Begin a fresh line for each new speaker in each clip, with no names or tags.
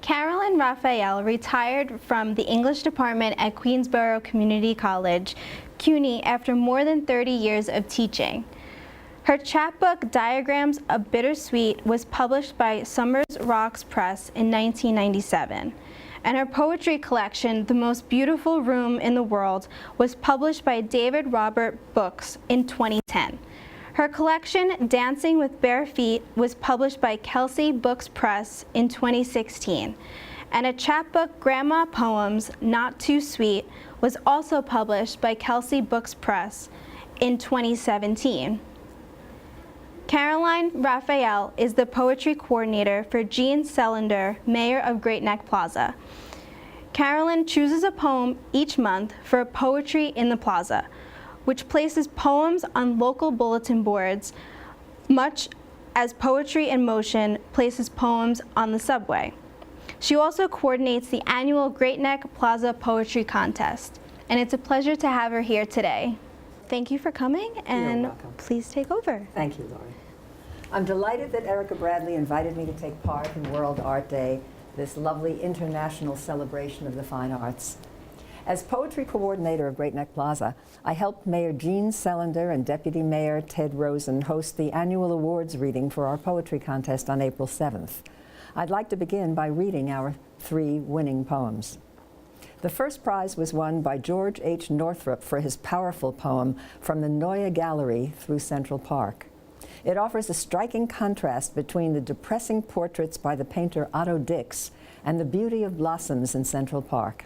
CAROLYN RAPHAEL retired from the English department at Queensborough Community College, CUNY, after more than 30 years of teaching. Her chapbook, Diagrams of Bittersweet, was published by Summers Rocks Press in 1997. And her poetry collection, The Most Beautiful Room in the World, was published by David Robert Books in 2010. Her collection, Dancing with Bare Feet, was published by Kelsey Books Press in 2016. And a chapbook, Grandma Poems, Not Too Sweet, was also published by Kelsey Books Press in 2017. CAROLYN RAPHAEL is the poetry coordinator for Gene Selinder, mayor of Great Neck Plaza. CAROLYN chooses a poem each month for Poetry in the Plaza, which places poems on local bulletin boards, much as Poetry in Motion places poems on the subway. She also coordinates the annual Great Neck Plaza Poetry Contest, and it's a pleasure to have her here today. Thank you for coming, and please take over.
Thank you, Laurie. I'm delighted that Erica Bradley invited me to take part in World Art Day, this lovely international celebration of the fine arts. As poetry coordinator of Great Neck Plaza, I helped Mayor Gene Selinder and Deputy Mayor Ted Rosen host the annual awards reading for our poetry contest on April 7th. I'd like to begin by reading our 3 winning poems. The first prize was won by George H. Northrup for his powerful poem, From the Neue Gallery Through Central Park. It offers a striking contrast between the depressing portraits by the painter Otto Dix and the beauty of blossoms in Central Park.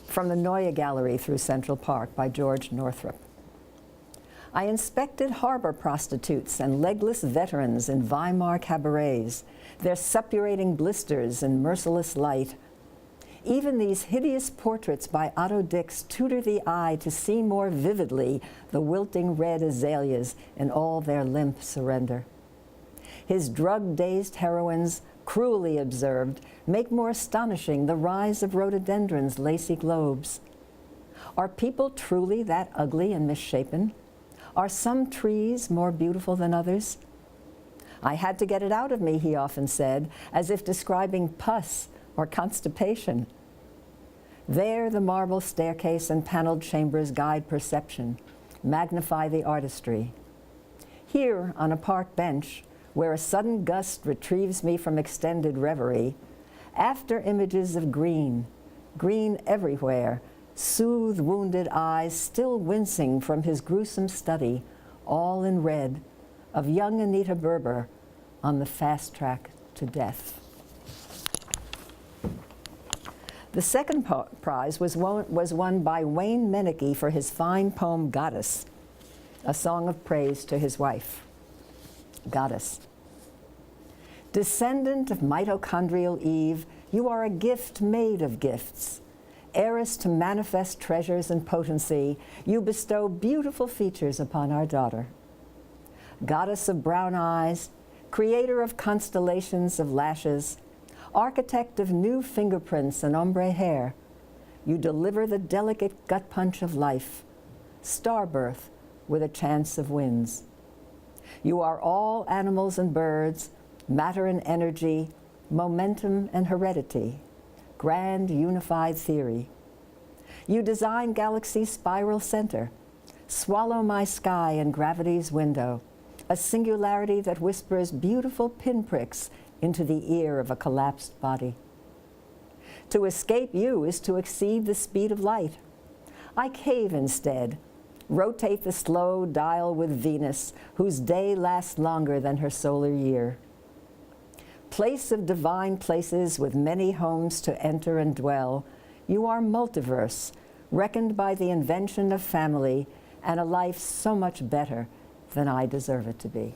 From the Neue Gallery Through Central Park by George Northrup. I inspected harbor prostitutes and legless veterans in Weimar cabarets, their suppurating blisters in merciless light. Even these hideous portraits by Otto Dix tutor the eye to see more vividly the wilting red azaleas in all their limp surrender. His drug-dazed heroines, cruelly observed, make more astonishing the rise of rhododendron's lacy globes. Are people truly that ugly and misshapen? Are some trees more beautiful than others? I had to get it out of me, he often said, as if describing pus or constipation. There the marble staircase and paneled chambers guide perception, magnify the artistry. Here, on a park bench, where a sudden gust retrieves me from extended reverie, after images of green, green everywhere, soothe wounded eyes still wincing from his gruesome study, all in red, of young Anita Berber on the fast track to death. The second prize was won by Wayne Meneke for his fine poem Goddess, a song of praise to his wife. Goddess. Descendant of mitochondrial Eve, you are a gift made of gifts. Heiress to manifest treasures and potency, you bestow beautiful features upon our daughter. Goddess of brown eyes, creator of constellations of lashes, architect of new fingerprints and ombre hair, you deliver the delicate gut punch of life, star birth with a chance of winds. You are all animals and birds, matter and energy, momentum and heredity, grand unified theory. You design galaxy's spiral center, swallow my sky and gravity's window, a singularity that whispers beautiful pinpricks into the ear of a collapsed body. To escape you is to exceed the speed of light. I cave instead, rotate the slow dial with Venus, whose day lasts longer than her solar year. Place of divine places with many homes to enter and dwell, you are multiverse, reckoned by the invention of family and a life so much better than I deserve it to be.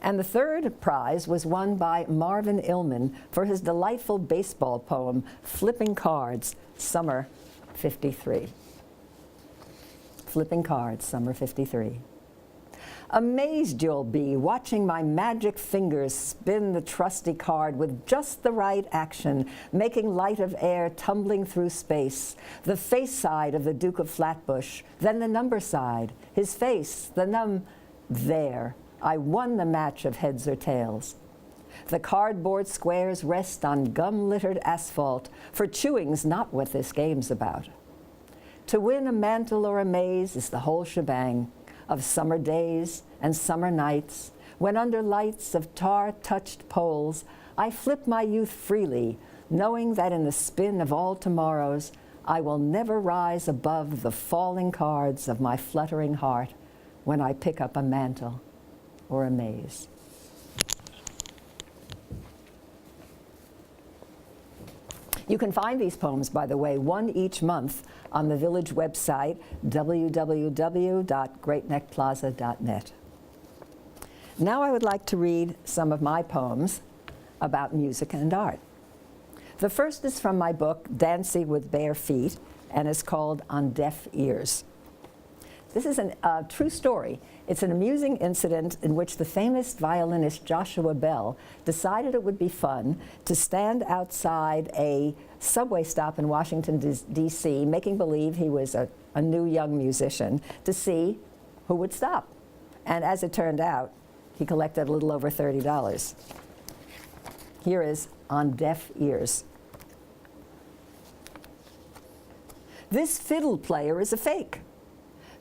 And the third prize was won by Marvin Illman for his delightful baseball poem, Flipping Cards, Summer 53. Flipping Cards, Summer 53. Amazed you'll be watching my magic fingers spin the trusty card with just the right action, making light of air tumbling through space. The face side of the Duke of Flatbush, then the number side, his face, the there. I won the match of heads or tails. The cardboard squares rest on gum-littered asphalt, for chewing's not what this game's about. To win a mantle or a maze is the whole shebang of summer days and summer nights, when under lights of tar-touched poles, I flip my youth freely, knowing that in the spin of all tomorrows, I will never rise above the falling cards of my fluttering heart when I pick up a mantle or a maze. You can find these poems, by the way, one each month on the Village website, www.greatneckplaza.net. Now I would like to read some of my poems about music and art. The first is from my book, Dancing with Bare Feet, and is called On Deaf Ears. This is a true story. It's an amusing incident in which the famous violinist Joshua Bell decided it would be fun to stand outside a subway stop in Washington, D.C., making believe he was a new young musician, to see who would stop. And as it turned out, he collected a little over $30. Here is On Deaf Ears. This fiddle player is a fake.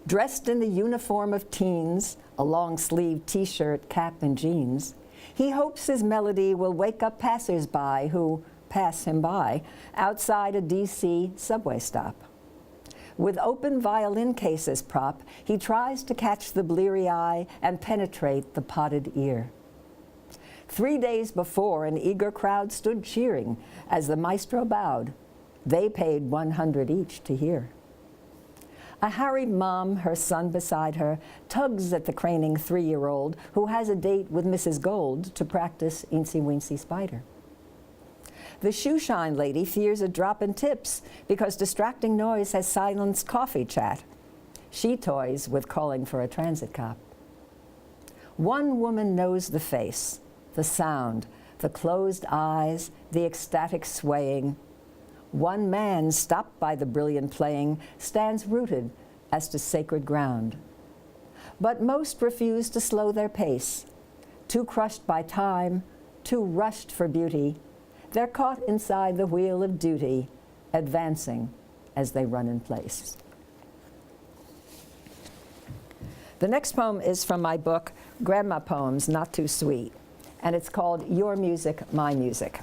Dressed in the uniform of teens, a long-sleeved t-shirt, cap, and jeans, he hopes his melody will wake up passers-by who pass him by outside a D.C. subway stop. With open violin case as prop, he tries to catch the bleary eye and penetrate the potted ear. 3 days before, an eager crowd stood cheering as the maestro bowed. They paid $100 each to hear. A harried mom, her son beside her, tugs at the craning 3-year-old who has a date with Mrs. Gold to practice Eensy-Weensy Spider. The shoe-shine lady fears a drop in tips because distracting noise has silenced coffee chat. She toys with calling for a transit cop. One woman knows the face, the sound, the closed eyes, the ecstatic swaying. One man, stopped by the brilliant playing, stands rooted as to sacred ground. But most refuse to slow their pace. Too crushed by time, too rushed for beauty, they're caught inside the wheel of duty, advancing as they run in place. The next poem is from my book, Grandma Poems Not Too Sweet, and it's called Your Music, My Music.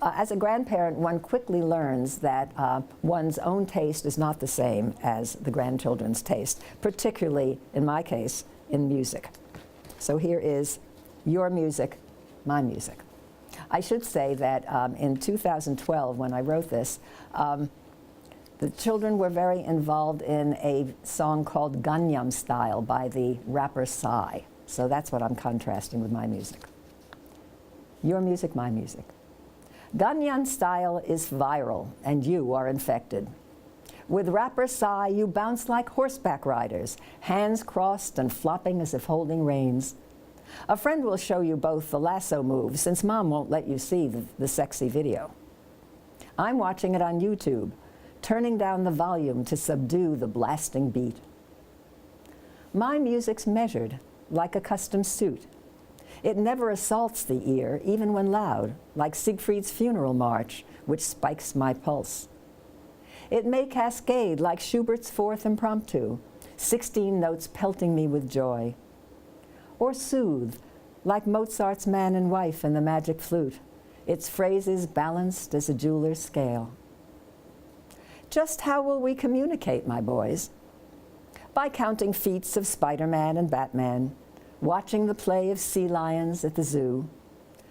As a grandparent, one quickly learns that one's own taste is not the same as the grandchildren's taste, particularly, in my case, in music. So here is Your Music, My Music. I should say that in 2012, when I wrote this, the children were very involved in a song called Gangnam Style by the rapper Psy. So that's what I'm contrasting with my music. Your music, my music. Gangnam Style is viral, and you are infected. With rapper Psy, you bounce like horseback riders, hands crossed and flopping as if holding reins. A friend will show you both the lasso move, since mom won't let you see the sexy video. I'm watching it on YouTube, turning down the volume to subdue the blasting beat. My music's measured, like a custom suit. It never assaults the ear, even when loud, like Siegfried's funeral march, which spikes my pulse. It may cascade like Schubert's Fourth Impromptu, 16 notes pelting me with joy. Or soothe, like Mozart's Man and Wife and the Magic Flute, its phrases balanced as a jeweler's scale. Just how will we communicate, my boys? By counting feats of Spider-Man and Batman, watching the play of sea lions at the zoo,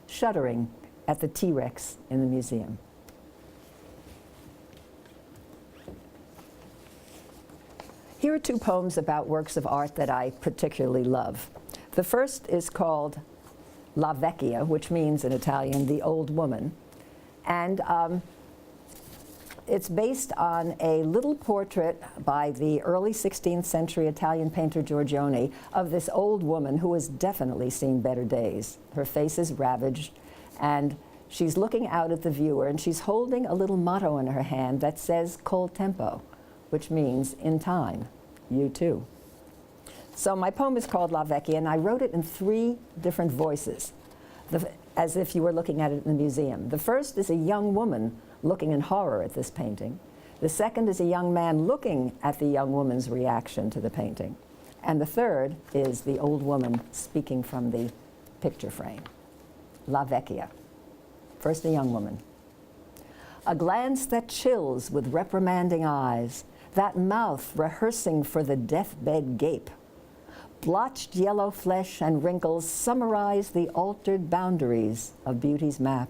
shuddering at the T-Rex in the museum. Here are two poems about works of art that I particularly love. The first is called La Vecchia, which means in Italian, the old woman. And it's based on a little portrait by the early 16th century Italian painter Giorgione of this old woman who has definitely seen better days. Her face is ravaged, and she's looking out at the viewer, and she's holding a little motto in her hand that says col tempo, which means in time, you too. So my poem is called La Vecchia, and I wrote it in 3 different voices, as if you were looking at it in the museum. The first is a young woman looking in horror at this painting. The second is a young man looking at the young woman's reaction to the painting. And the third is the old woman speaking from the picture frame. La Vecchia. First, a young woman. A glance that chills with reprimanding eyes, that mouth rehearsing for the deathbed gape. Blotched yellow flesh and wrinkles summarize the altered boundaries of beauty's map.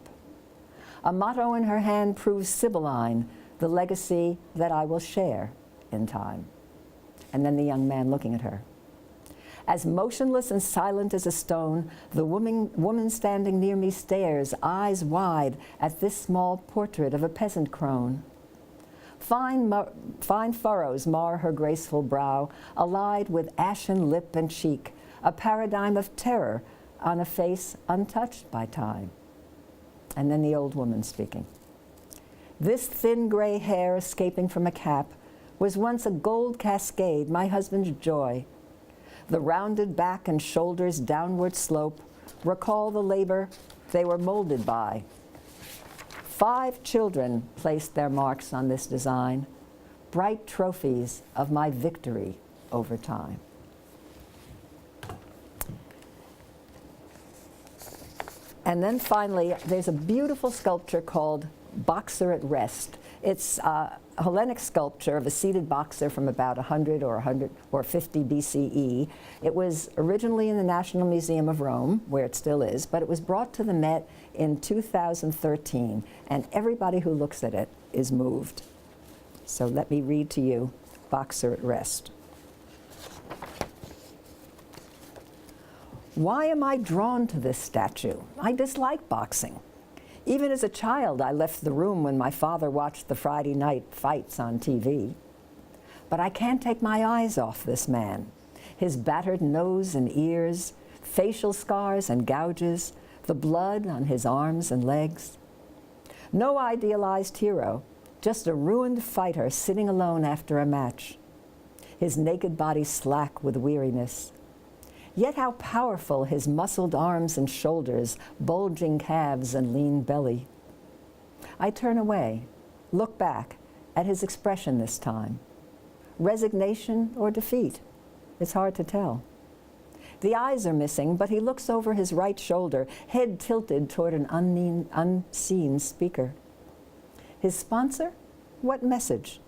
A motto in her hand proves Sibylline, the legacy that I will share in time. And then the young man looking at her. As motionless and silent as a stone, the woman standing near me stares, eyes wide, at this small portrait of a peasant crone. Fine furrows mar her graceful brow, allied with ashen lip and cheek, a paradigm of terror on a face untouched by time. And then the old woman speaking. This thin gray hair escaping from a cap was once a gold cascade, my husband's joy. The rounded back and shoulders' downward slope recall the labor they were molded by. 5 children placed their marks on this design, bright trophies of my victory over time. And then finally, there's a beautiful sculpture called Boxer at Rest. It's a Hellenic sculpture of a seated boxer from about 100 or 50 BCE. It was originally in the National Museum of Rome, where it still is, but it was brought to the Met in 2013, and everybody who looks at it is moved. So let me read to you Boxer at Rest. Why am I drawn to this statue? I dislike boxing. Even as a child, I left the room when my father watched the Friday night fights on TV. But I can't take my eyes off this man. His battered nose and ears, facial scars and gouges, the blood on his arms and legs. No idealized hero, just a ruined fighter sitting alone after a match. His naked body slack with weariness. Yet how powerful his muscled arms and shoulders, bulging calves and lean belly. I turn away, look back at his expression this time. Resignation or defeat? It's hard to tell. The eyes are missing, but he looks over his right shoulder, head tilted toward an unseen speaker. His sponsor? What message?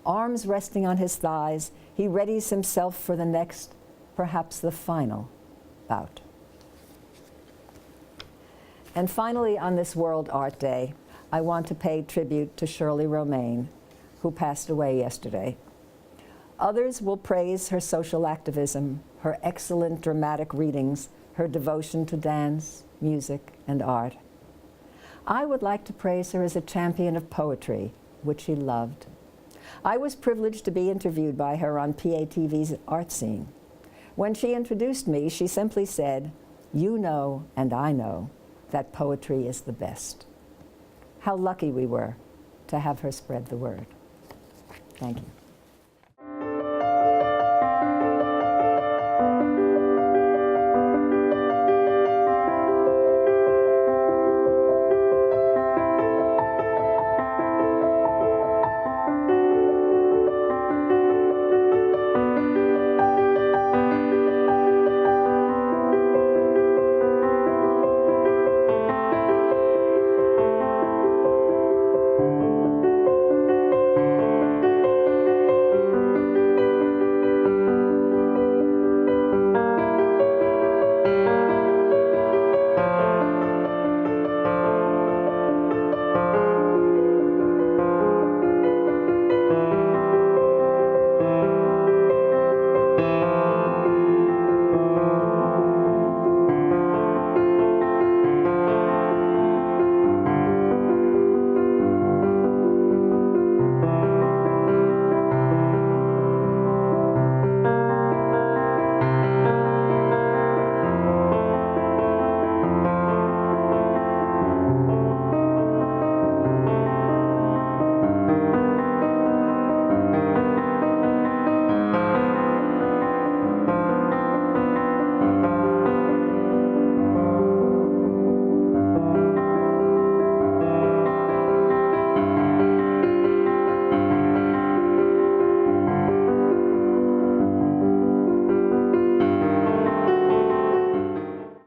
Arms resting on his thighs, he readies himself for the next, perhaps the final, bout. And finally, on this World Art Day, I want to pay tribute to Shirley Romaine, who passed away yesterday. Others will praise her social activism, her excellent dramatic readings, her devotion to dance, music, and art. I would like to praise her as a champion of poetry, which she loved. I was privileged to be interviewed by her on PATV's Art Scene. When she introduced me, she simply said, "You know and I know that poetry is the best." How lucky we were to have her spread the word. Thank you.